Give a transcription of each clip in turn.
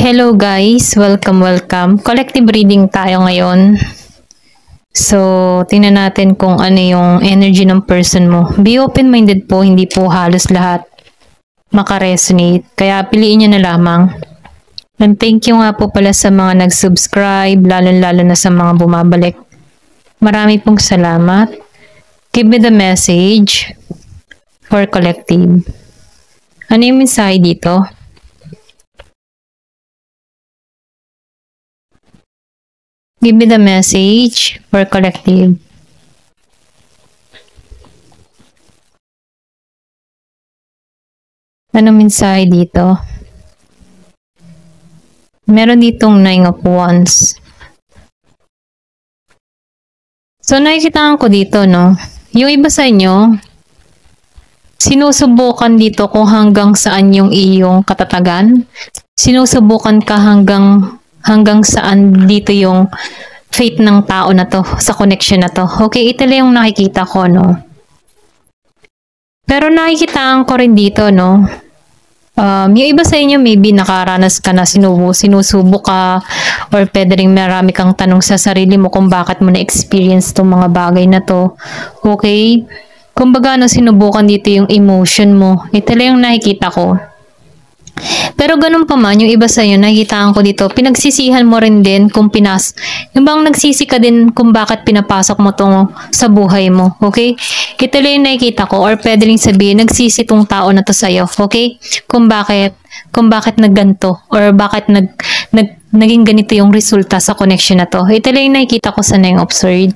Hello guys, welcome. Collective reading tayo ngayon. So, tingnan natin kung ano yung energy ng person mo. Be open-minded po, hindi po halos lahat makaresonate. Kaya piliin nyo na lamang. And thank you nga po pala sa mga nag-subscribe, lalo na sa mga bumabalik. Marami pong salamat. Give me the message for collective. Ano yung mensahe dito? Give me the message for collective. Anong mensahe dito? Meron ditong 9 of Wands. So, nakikita ko dito, no? Yung iba sa inyo, sinusubukan dito kung hanggang saan yung iyong katatagan. Sinusubukan ka hanggang saan dito yung fate ng tao na to, sa connection na to. Okay, ito lang yung nakikita ko, no? Pero nakikita ko rin dito, no? Yung iba sa inyo, maybe nakaranas ka na sinusubok ka or pwede rin marami kang tanong sa sarili mo kung bakit mo na-experience tong mga bagay na to. Okay? Kumbaga, no, sinubukan dito yung emotion mo. Ito lang yung nakikita ko. Pero ganun pa man, yung iba sa inyo, nakikitaan ko dito, pinagsisihan mo rin din kung yung bang nagsisi ka din kung bakit pinapasok mo tong sa buhay mo, okay? Ito lang yung nakikita ko, or pwede rin sabihin, nagsisi tong tao na to sa'yo, okay? Kung bakit nagganto, or bakit naging ganito yung resulta sa connection na to. Ito lang yung nakikita ko sa Nine of Swords.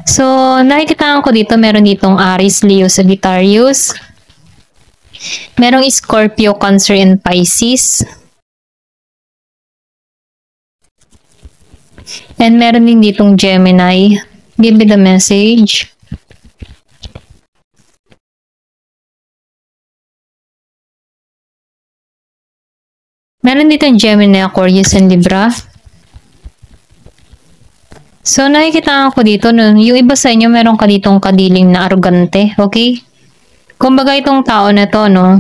So, nakikitaan ko dito, meron ditong Aries, Leo, Sagittarius. Merong Scorpio, Cancer, and Pisces. And meron din ditong Gemini. Give me the message. Meron ditong Gemini, Aquarius, and Libra. So, nakikita ko dito, no, yung iba sa inyo, meron ka ditong kadiling na arrogante, okay? Kumbaga itong tao na to, no,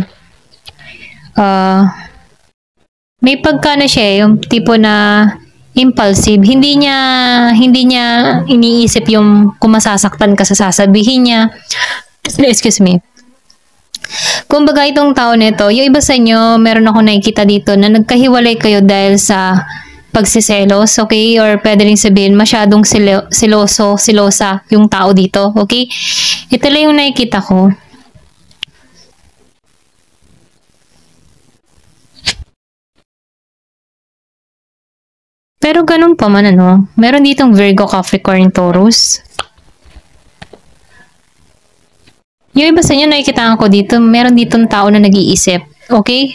may pagka na siya, yung tipo na impulsive. Hindi niya iniisip yung kung masasaktan ka sa sasabihin niya. Excuse me. Kumbaga itong tao na ito, yung iba sa inyo, meron ako nakikita dito na nagkahiwalay kayo dahil sa pagsiselos, okay? Or pwede rin sabihin, masyadong silosa yung tao dito, okay? Ito lang yung nakikita ko. Pero ganun pa man, ano, meron ditong Virgo, Capricorn, Taurus. Yung iba sa inyo, nakikita ko dito, meron ditong tao na nag-iisip. Okay?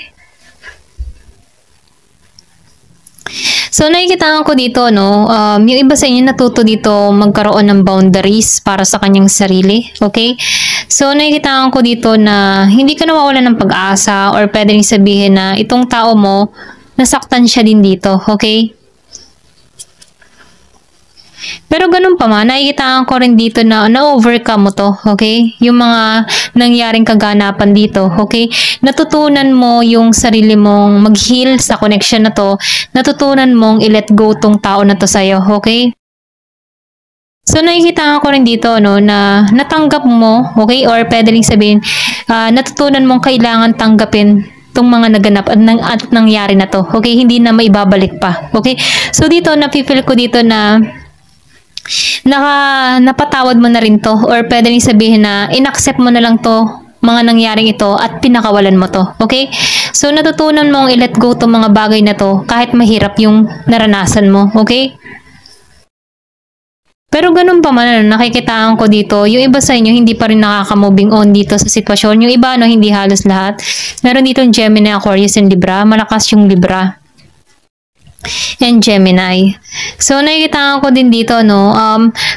So, nakikita ko dito, no, yung iba sa inyo natuto dito magkaroon ng boundaries para sa kanyang sarili. Okay? So, nakikita ko dito na hindi ka nawawalan ng pag-asa or pwede rin sabihin na itong tao mo, nasaktan siya din dito. Okay? Pero ganun pa man, nakikita ko rin dito na na-overcome mo to, okay? Yung mga nangyaring kaganapan dito, okay? Natutunan mo yung sarili mong mag-heal sa connection na to. Natutunan mong i-let go tong tao na to sa'yo, okay? So, nakikita ko rin dito, no, na natanggap mo, okay? Or pwede rin sabihin, natutunan mong kailangan tanggapin tong mga naganap at nangyari na to, okay? Hindi na maibabalik pa, okay? So, dito, napipil ko dito na napatawad mo na rin to, or pwede rin sabihin na inaccept mo na lang to, mga nangyaring ito, at pinakawalan mo to, okay? So, natutunan mong i-let go to mga bagay na to kahit mahirap yung naranasan mo, okay? Pero ganun pa man, nakikitaan ko dito, yung iba sa inyo hindi pa rin nakaka-moving on dito sa sitwasyon. Yung iba, no, hindi halos lahat. Meron ditong Gemini, Aquarius, and Libra. Malakas yung Libra and Gemini. So, nakikita ko din dito, no,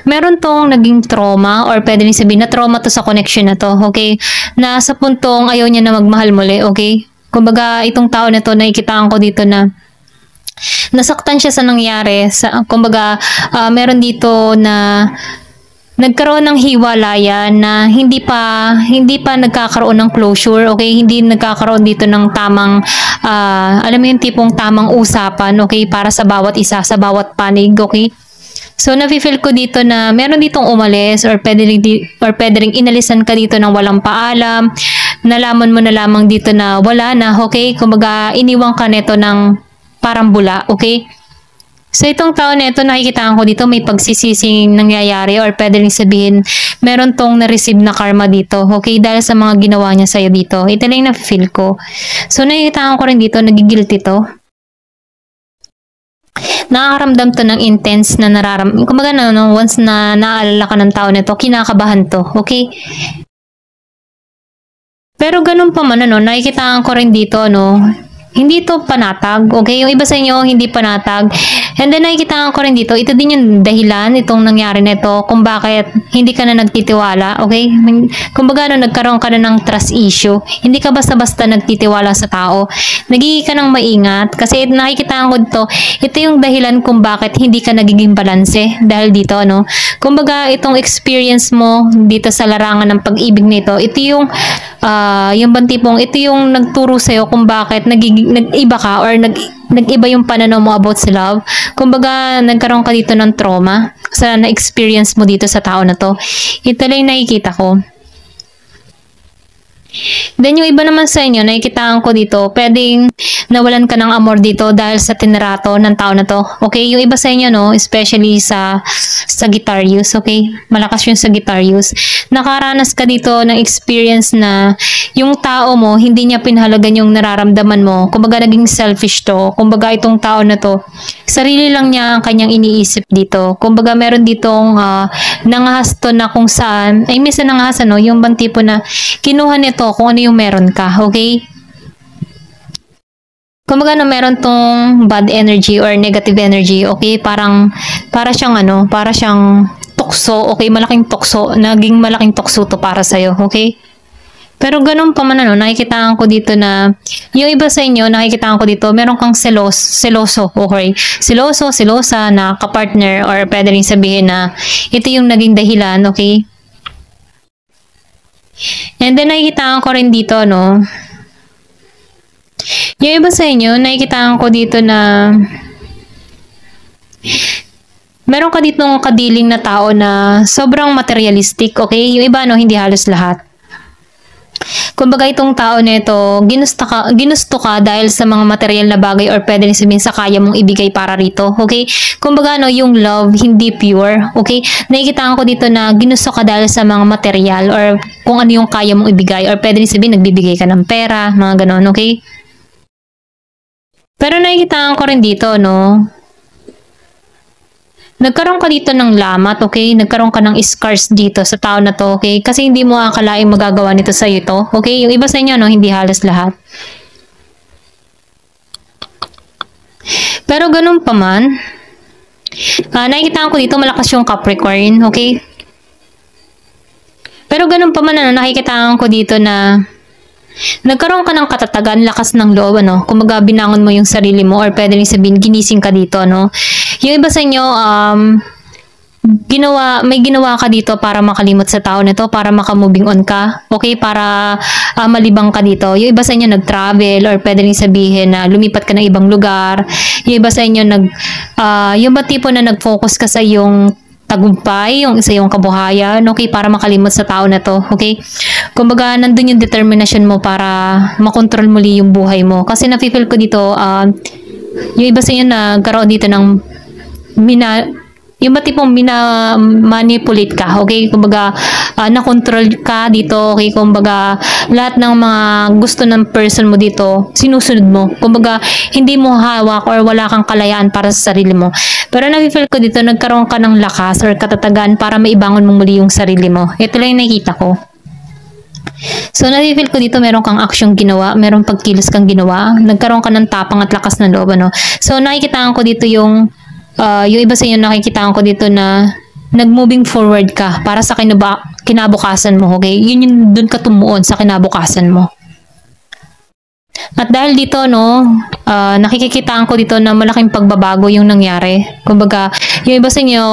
meron tong naging trauma, or pwede rin sabihin na trauma to sa connection na to, okay? Na sa puntong ayaw niya na magmahal muli, okay? Kumbaga, itong tao na to, nakikita ko dito na nasaktan siya sa nangyari. Kumbaga, meron dito na nagkaroon ng hiwalayan na hindi pa nagkakaroon ng closure, okay? Hindi nagkakaroon dito ng tamang alam mo yung tipong tamang usapan, okay? Para sa bawat isa, sa bawat panig, okay? So nafi-feel ko dito na meron ditong umalis or pwede ring inalisan ka dito ng walang paalam. Nalaman mo na lamang dito na wala na, okay? Kumbaga iniwan ka neto ng parang bula, okay? So itong tao na ito, nakikita ko dito may pagsisising nangyayari or pwede rin sabihin meron tong na-receive na karma dito. Okay? Dahil sa mga ginawa niya sa'yo dito. Ito lang yung na-feel ko. So nakikita ko rin dito, nagigilty to. Nakakaramdam to ng intense na nararamdaman. Kumbaga once na naalala ka ng tao na ito, kinakabahan to. Okay? Pero ganun pa man, nakikita ko rin dito, hindi to panatag, okay? Yung iba sa inyo, hindi panatag. And then, nakikita ko rin dito, ito din yung dahilan, itong nangyari nito, kung bakit hindi ka na nagtitiwala, okay? Kumbaga, nagkaroon ka na ng trust issue. Hindi ka basta-basta nagtitiwala sa tao. Nagiging ka ng maingat, kasi nakikita ko dito, ito yung dahilan kung bakit hindi ka nagiging balanse dahil dito, Kumbaga, itong experience mo dito sa larangan ng pag-ibig nito, ito yung bantipong, ito yung nagturo sa'yo kung bakit nag-iba ka or nag-iba yung pananaw mo about sa love. Kumbaga, nagkaroon ka dito ng trauma sa na-experience mo dito sa tao na to. Ito lang yung nakikita ko. Then yung iba naman sa inyo, nakikitaan ko dito, pwedeng nawalan ka ng amor dito dahil sa tinrato ng tao na to. Okay? Yung iba sa inyo, especially sa Sagittarius, okay? Malakas yung Sagittarius. Nakaranas ka dito ng experience na yung tao mo, hindi niya pinahalagan yung nararamdaman mo. Kumbaga, naging selfish to. Kumbaga, itong tao na to, sarili lang niya ang kanyang iniisip dito. Kumbaga, meron ditong nangahas to na kung saan, ay minsan nangahas, yung bang tipo na kinuha nito kung ano yung meron ka, okay? Kumbaga meron tong bad energy or negative energy, okay? Para siyang tukso, okay? Malaking tukso, naging malaking tukso to para sa'yo, okay? Pero ganun pa man, nakikitaan ko dito na, yung iba sa inyo, nakikitaan ko dito, meron kang seloso, okay? Selosa na kapartner or pwede rin sabihin na ito yung naging dahilan, okay? And then, nakikitaan ko rin dito, yung iba sa inyo, nakikitaan ko dito na meron ka dito ng kadiling na tao na sobrang materialistic, okay? Yung iba, hindi halos lahat. Kumbaga itong tao nito, ginusto ka dahil sa mga material na bagay or pwede rin sabihin sa kaya mong ibigay para rito, okay? Kumbaga yung love hindi pure, okay? Nakikita ko dito na ginusto ka dahil sa mga material or kung ano yung kaya mong ibigay or pwede rin sabihin nagbibigay ka ng pera, mga ganon, okay? Pero nakikita ko rin dito, nagkaroon ka dito ng lamat, okay? Nagkaroon ka ng scars dito sa tao na to, okay? Kasi hindi mo akalaing magagawa nito sa iyo to, okay? Yung iba sa inyo, hindi halos lahat. Pero ganun pa man, nakikita ko dito malakas yung Capricorn, okay? Pero ganun pa man, nakikita ko dito na nagkaroon ka ng katatagan, lakas ng loob, Kumbaga, binangon mo yung sarili mo or pwede rin sabihin, ginising ka dito, Yung iba sa inyo, may ginawa ka dito para makalimot sa tao nito, para makamoving on ka, okay? Para malibang ka dito. Yung iba sa inyo nag-travel or pwede rin sabihin na lumipat ka ng ibang lugar. Yung iba sa inyo yung ba tipo na nag-focus ka sa iyong tagumpay, yung isa yung kabuhayan, okay, para makalimot sa tao na to, okay? Kumbaga, nandun yung determination mo para makontrol muli yung buhay mo. Kasi nafe-feel ko dito, yung iba sa inyo nagkaroon dito ng yung ba tipong manipulate ka, okay? Kumbaga, na-control ka dito, okay? Kumbaga, lahat ng mga gusto ng person mo dito, sinusunod mo. Kumbaga, hindi mo hawak or wala kang kalayaan para sa sarili mo. Pero nafe-feel ko dito, nagkaroon ka ng lakas or katatagan para maibangon mo muli yung sarili mo. Ito lang yung nakikita ko. So, nafe-feel ko dito, meron kang aksyong ginawa, meron pagkilos kang ginawa, nagkaroon ka ng tapang at lakas ng loob, So, nakikita ko dito yung iba sa inyo, nakikita ko dito na nag-moving forward ka para sa kinabukasan mo, okay? Yun yung dun ka tumuon sa kinabukasan mo. At dahil dito, no, nakikikitaan ko dito na malaking pagbabago yung nangyari. Kumbaga, yung iba sa inyo,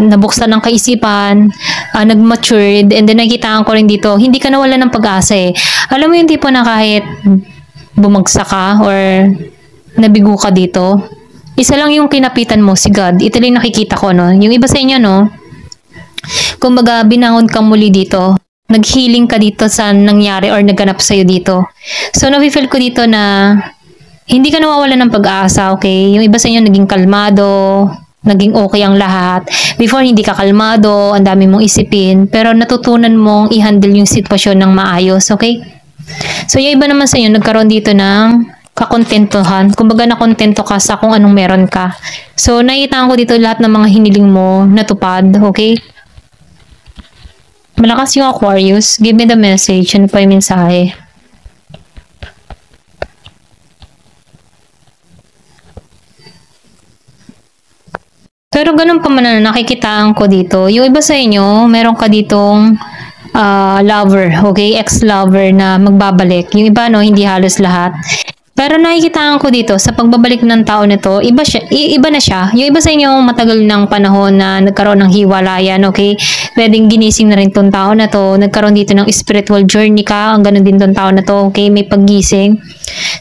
nabuksan ng kaisipan, nag-matured, and then nakikitaan ko rin dito, hindi ka nawala ng pag-asa eh. Alam mo yung tipo na kahit bumagsak ka or nabigo ka dito, isa lang yung kinapitan mo, si God. Ito lang yung nakikita ko, no. Yung iba sa inyo, no, kumbaga, binangon kang muli dito. Nag-healing ka dito sa nangyari or nagganap sa'yo dito. So, nafe-feel ko dito na hindi ka nawawala ng pag-asa, okay? Yung iba sa inyo naging kalmado, naging okay ang lahat. Before, hindi ka kalmado, ang dami mong isipin, pero natutunan mong i-handle yung sitwasyon ng maayos, okay? So, yung iba naman sa inyo, nagkaroon dito ng kakontentuhan. Kumbaga, nakontento ka sa kung anong meron ka. So, nakita ko dito lahat ng mga hiniling mo natupad, okay? Malakas yung Aquarius. Give me the message. Ano pa yung mensahe? Pero ganun pa man na nakikitaan ko dito. Yung iba sa inyo, meron ka ditong lover, okay? Ex-lover na magbabalik. Yung iba, no, hindi halos lahat. Pero nakikitaan ko dito, sa pagbabalik ng tao nito, iba na siya. Yung iba sa inyo, matagal ng panahon na nagkaroon ng hiwalayan, okay? Pwedeng ginising na rin tong tao na to. Nagkaroon dito ng spiritual journey ka. Ang ganun din tong tao na to, okay? May paggising.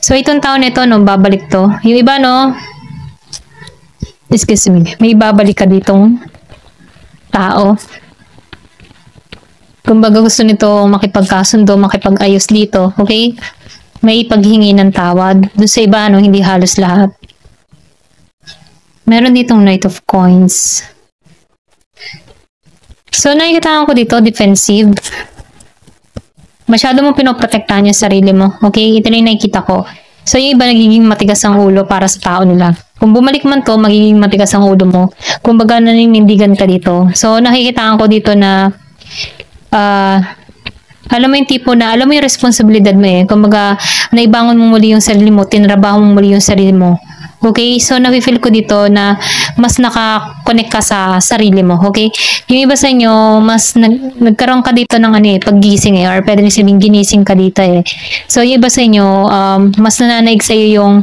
So, itong tao na to, no, babalik to. Yung iba, no, excuse me, may babalik ka ditong tao. Kumbaga gusto nito makipagkasundo, makipag-ayos dito, okay? May paghingi ng tawad. Doon sa iba, no, hindi halos lahat. Meron ditong Knight of Coins. So, nakikita ko dito, defensive. Masyado mong pinoprotektahan yung sarili mo. Okay? Ito lang yung nakikita ko. So, yung iba nagiging matigas ang ulo para sa tao nila. Kung bumalik man to, magiging matigas ang ulo mo. Kumbaga, naninindigan ka dito. So, nakikita ko dito na alam mo yung tipo na, alam mo yung responsibilidad mo eh. Kumbaga, naibangon mo muli yung sarili mo, tinrabaho mo muli yung sarili mo. Okay? So, nafe-feel ko dito na mas nakakonect ka sa sarili mo. Okay? Yung iba sa inyo, mas nagkaroon ka dito ng paggising eh, or pwede rin sabihin ginising ka dito eh. So, yung iba sa inyo, mas nananaig sa'yo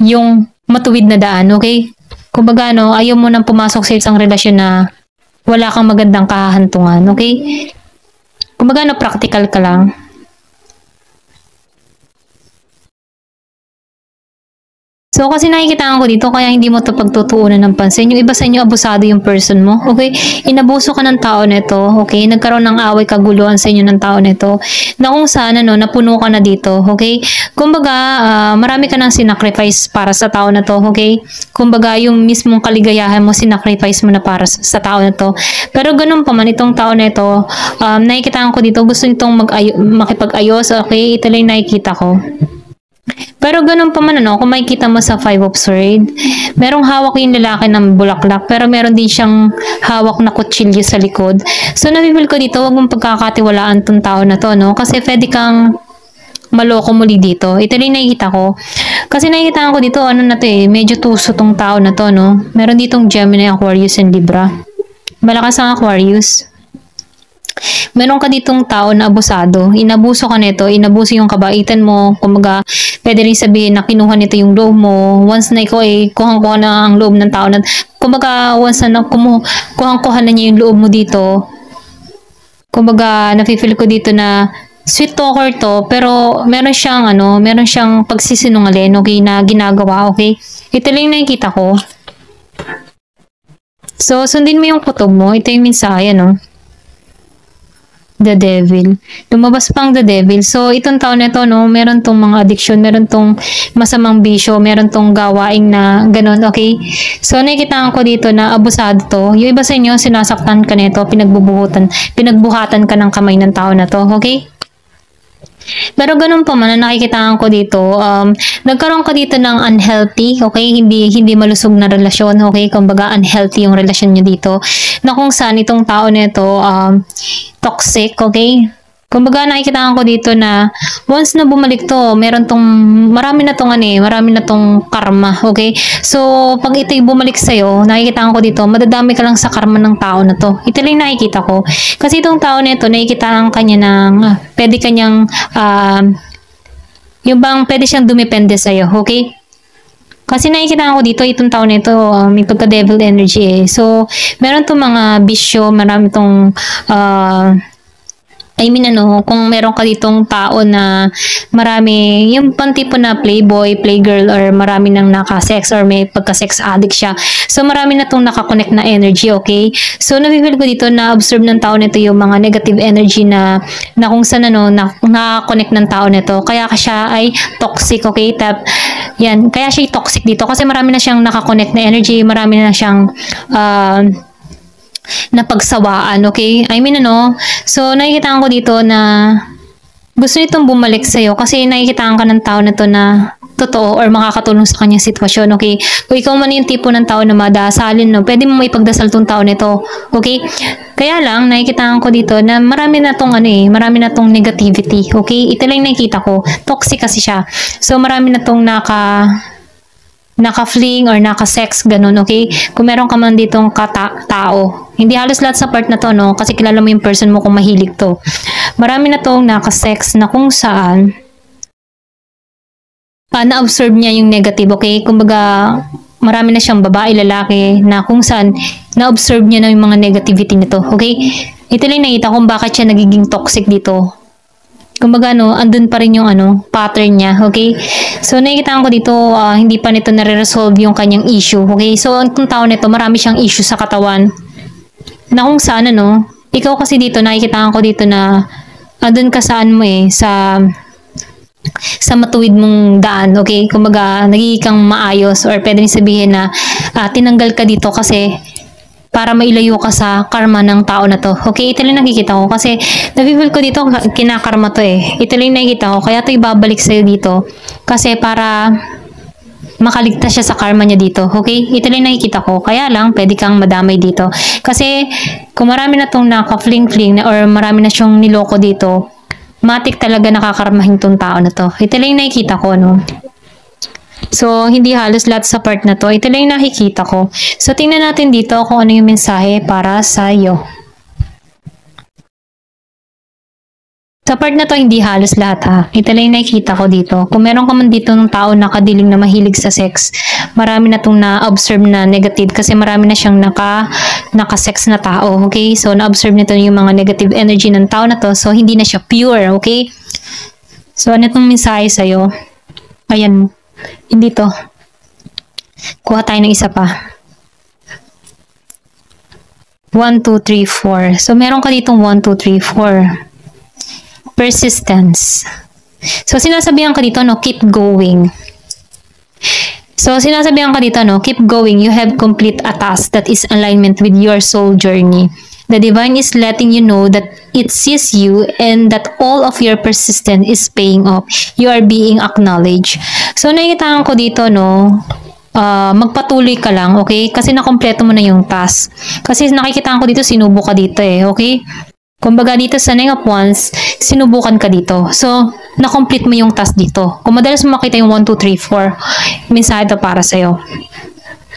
yung matuwid na daan. Okay? Kumbaga, no, ayaw mo nang pumasok sa isang relasyon na wala kang magandang kahahantungan. Okay? Kumbaga, no, practical ka lang. So, kasi nakikita ko dito, kaya hindi mo to pagtutuunan ng pansin. Yung iba sa inyo, abusado yung person mo. Okay? Inabuso ka ng tao nito. Okay? Nagkaroon ng away, kaguluhan sa inyo ng tao nito. Na kung saan, no, napuno ka na dito. Okay? Kumbaga, marami ka nang sinacrifice para sa tao na to. Okay? Kumbaga, yung mismong kaligayahan mo, sinacrifice mo na para sa tao na to. Pero ganun pa man, itong tao na ito, nakikita ko dito, gusto nitong makipag-ayos. Okay? Ito lang nakikita ko. Pero ganun pa man, ano, kung makikita mo sa Five of Swords, merong hawak yung lalaki ng bulaklak, pero meron din siyang hawak na kutsilyo sa likod. So, nabibili ko dito, wag mong pagkakatiwalaan tong tao na to, no? Kasi pwede kang maloko muli dito. Ito rin nakikita ko. Kasi nakikita ko dito, ano na to eh, medyo tuso tong tao na to, no? Meron ditong Gemini, Aquarius, and Libra. Malakas ang Aquarius. Meron ka ditong tao na abusado. Inabuso ka nito, inabuso yung kabaitan mo. Kumaga, pwede rin sabihin na kinuha nito yung loob mo. Once na ikaw ay kuhang-kuha na ang loob ng tao na, kumaga, once na kuhang-kuha na niya yung loob mo dito. Kumaga, nafe-feel ko dito na sweet talker to, pero meron siyang pagsisinungaling, okay, na ginagawa, okay? Ito lang yung nakikita ko. So, sundin mo yung kutob mo. Ito yung mensahe, no? The Devil. Lumabas pang The Devil. So, itong taon na ito, no, meron tong mga addiction, meron tong masamang bisyo, meron tong gawaing na ganun, okay? So, nakikita ko dito na abusado to. Yung iba sa inyo, sinasaktan ka nito, pinagbuhatan ka ng kamay ng tao na to, okay? Pero ganun pa man, nakikitaan ko dito, nagkaroon ka dito ng unhealthy, okay? Hindi malusog na relasyon, okay? Kumbaga, unhealthy yung relasyon nyo dito. Na kung saan itong tao nito, toxic, okay? Kumbaga, nakikitaan ko dito na once na bumalik to, marami na tong karma, okay? So, pag ito'y bumalik sa'yo, nakikitaan ko dito, madadami ka lang sa karma ng tao na to. Ito lang nakikita ko. Kasi itong tao na ito, nakikitaan kanya ng, pwede kanyang Yung bang pwede siyang dumepende sa'yo, okay? Kasi nakikita ko dito, itong taon na ito, may pagka-devil energy eh. So, meron tong mga bisyo, marami tong kung meron ka ditong tao na marami, yung pang tipo na playboy, playgirl, or marami nang naka-sex or may pagka-sex addict siya. So, marami na tong nakakonect na energy, okay? So, nabibili ko dito na observe ng tao nito yung mga negative energy na kung saan nakakonect ng tao nito. Kaya siya ay toxic, okay? Yan, kaya siya toxic dito kasi marami na siyang nakakonect na energy, marami na siyang na pagsawaan, okay? So, nakikita ko dito na gusto nitong bumalik sa'yo kasi nakikita ka ng tao na to na totoo or makakatulong sa kanyang sitwasyon, okay? Kung ikaw man yung tipo ng tao na madasalin, no, pwede mo maipagdasal tong tao nito, okay? Kaya lang, nakikita ko dito na marami na tong negativity, okay? Ito lang nakikita ko, toxic kasi siya. So, marami na tong naka-fling or naka-sex, ganun, okay? Kung meron ka man ditong tao, hindi halos lahat sa part na to, no? Kasi kilala mo yung person mo kung mahilig to. Marami na tong naka-sex na kung saan na-observe niya yung negative, okay? Kumbaga, marami na siyang babae, lalaki, na kung saan na-observe niya na yung mga negativity nito, okay? Ito lang nakita kung bakit siya nagiging toxic dito. Kumbaga, andun pa rin yung pattern niya, okay? So, nakikita ko dito, hindi pa nito nare-resolve yung kanyang issue, okay? So, itong tao nito, marami siyang issue sa katawan. Na kung saan, ikaw kasi dito, nakikita ko dito na, andun ka saan mo sa matuwid mong daan, okay? Kumbaga, nagiging kang maayos or pwede sabihin na tinanggal ka dito kasi para mailayo ka sa karma ng tao na to. Okay, ito lang nakikita ko kasi nabibigil ko dito kinakarma to eh. Ito lang nakikita ko kaya to ibabalik sa'yo dito kasi para makaligtas siya sa karma niya dito. Okay, ito lang nakikita ko kaya lang pwede kang madamay dito. Kasi kung marami na tong naka-fling-fling or marami na siyang niloko dito, matik talaga nakakarmahin tong tao na to. Ito lang nakikita ko, no? So, hindi halos lahat sa part na to. Ito lang yung nakikita ko. So, tingnan natin dito kung ano yung mensahe para sa iyo. Sa part na to, hindi halos lahat ha. Ito lang yung nakikita ko dito. Kung meron ka man dito ng tao na kadiling na mahilig sa sex, marami na itong na-observe na negative kasi marami na siyang naka-sex na tao. Okay? So, na-observe nito yung mga negative energy ng tao na to. So, hindi na siya pure. Okay? So, ano itong mensahe sa'yo? Ayan. Hindi to. Kuha tayo ng isa pa. 1, 2, 3, 4. So, meron ka ditong 1, 2, 3, 4. Persistence. So, sinasabihan ka dito, no, keep going. So, sinasabihan ka dito, no, keep going. You have complete a task that is alignment with your soul journey. The divine is letting you know that it sees you and that all of your persistence is paying off. You are being acknowledged. So, nakikita ko dito, no, magpatuloy ka lang, okay? Kasi nakompleto mo na yung task. Kasi nakikita ko dito, sinubo ka dito eh, okay? Kumbaga dito sa Nine of Wands, sinubukan ka dito. So, na-complete mo yung task dito. Kung madalas mo makita yung 1, 2, 3, 4, mensahe ito para sa'yo.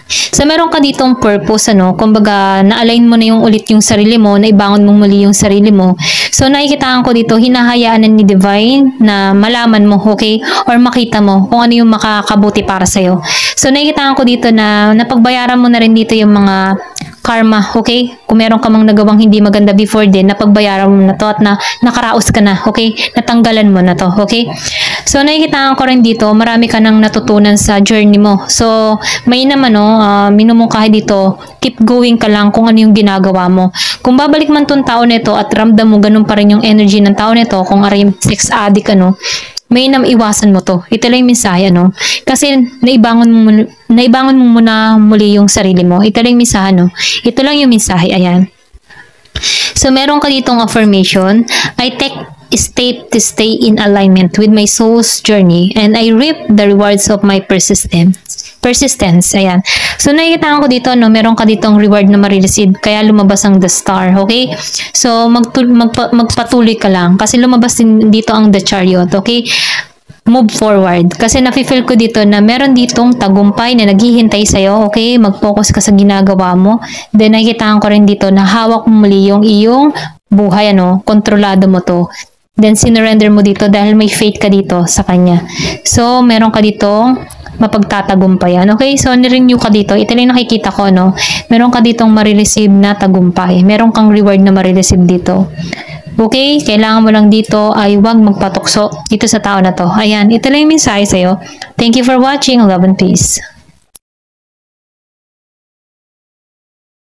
So, meron ka ditong purpose, kumbaga, na-align mo na yung ulit yung sarili mo, na ibangon mo muli yung sarili mo. So, nakikitaan ko dito, hinahayaan na ni Divine na malaman mo, okay? Or makita mo kung ano yung makakabuti para sa'yo. So, nakikitaan ko dito na napagbayaran mo na rin dito yung mga karma, okay? Kung meron ka mang nagawang hindi maganda before din, napagbayaran mo na to at na nakaraos ka na, okay? Natanggalan mo na to, okay? So, nakikita ko rin dito, marami ka nang natutunan sa journey mo. So, may naman, minumungkahi dito, keep going ka lang kung ano yung ginagawa mo. Kung babalik man tong tao nito at ramdam mo ganun pa rin yung energy ng tao nito, kung aray sex addict, may iwasan mo to. Ito lang yung mensahe, Kasi naibangon mo muna muli yung sarili mo. Ito lang yung mensahe, Ito lang yung mensahe, ayan. So, meron ka ditong affirmation. I take step to stay in alignment with my soul's journey and I reap the rewards of my persistence. Ayan. So, nakikita ko dito, meron ka ditong reward na marireceive, kaya lumabas ang the star, okay? So, magpatuloy ka lang, kasi lumabas din dito ang the chariot, okay? Move forward. Kasi nafe-feel ko dito na meron ditong tagumpay na naghihintay sa'yo, okay? Mag-focus ka sa ginagawa mo. Then, nakikita ko rin dito na hawak mo muli yung iyong buhay, kontrolado mo to. Then, sinurrender mo dito dahil may faith ka dito sa Kanya. So, meron ka ditong mapagtatagumpayan. Okay? So, nirenew ka dito. Ito lang nakikita ko, no? Meron ka ditong marireceive na tagumpay. Meron kang reward na marireceive dito. Okay? Kailangan mo lang dito ay huwag magpatukso dito sa tao na to. Ayan. Ito lang yung mensahe sa'yo. Thank you for watching. Love and peace.